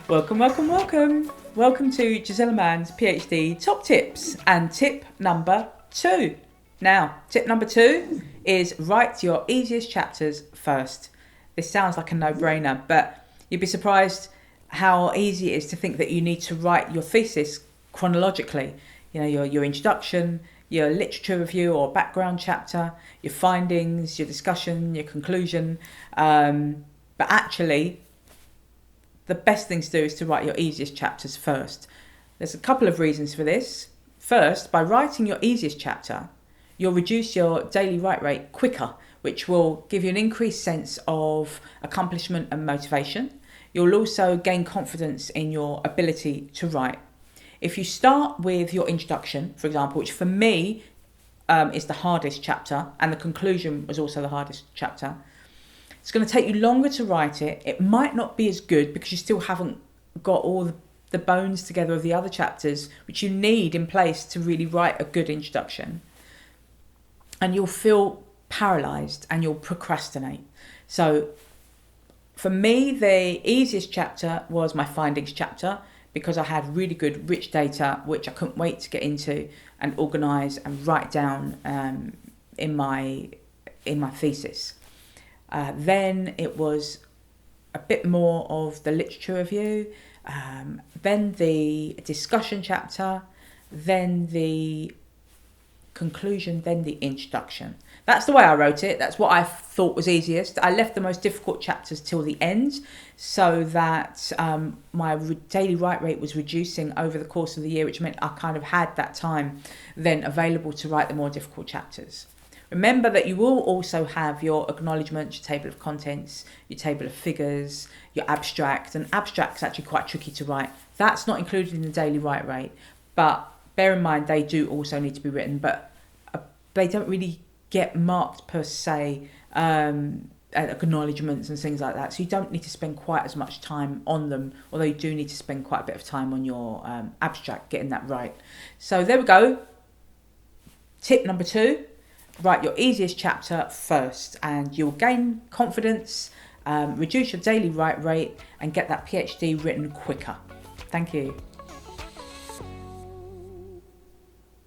Welcome, welcome, welcome. Welcome to Gisela Mann's PhD Top Tips and tip number 2. Now, tip number 2 is write your easiest chapters first. This sounds like a no-brainer, but you'd be surprised how easy it is to think that you need to write your thesis chronologically. You know, your introduction, your literature review or background chapter, your findings, your discussion, your conclusion. But actually, the best thing to do is to write your easiest chapters first. There's a couple of reasons for this. First, by writing your easiest chapter, you'll reduce your daily write rate quicker, which will give you an increased sense of accomplishment and motivation. You'll also gain confidence in your ability to write. If you start with your introduction, for example, which for me is the hardest chapter, and the conclusion was also the hardest chapter, it's going to take you longer to write it. It might not be as good because you still haven't got all the bones together of the other chapters, which you need in place to really write a good introduction. And you'll feel paralysed and you'll procrastinate. So for me, the easiest chapter was my findings chapter because I had really good, rich data, which I couldn't wait to get into and organise and write down in my thesis. Then it was a bit more of the literature review, then the discussion chapter, then the conclusion, then the introduction. That's the way I wrote it. That's what I thought was easiest. I left the most difficult chapters till the end so that my daily write rate was reducing over the course of the year, which meant I kind of had that time then available to write the more difficult chapters. Remember that you will also have your acknowledgements, your table of contents, your table of figures, your abstract. And abstract's actually quite tricky to write. That's not included in the daily write rate, but bear in mind they do also need to be written, but they don't really get marked per se, acknowledgements and things like that. So you don't need to spend quite as much time on them, although you do need to spend quite a bit of time on your abstract, getting that right. So there we go. Tip number 2. Write your easiest chapter first and you'll gain confidence, reduce your daily write rate and get that PhD written quicker. Thank you.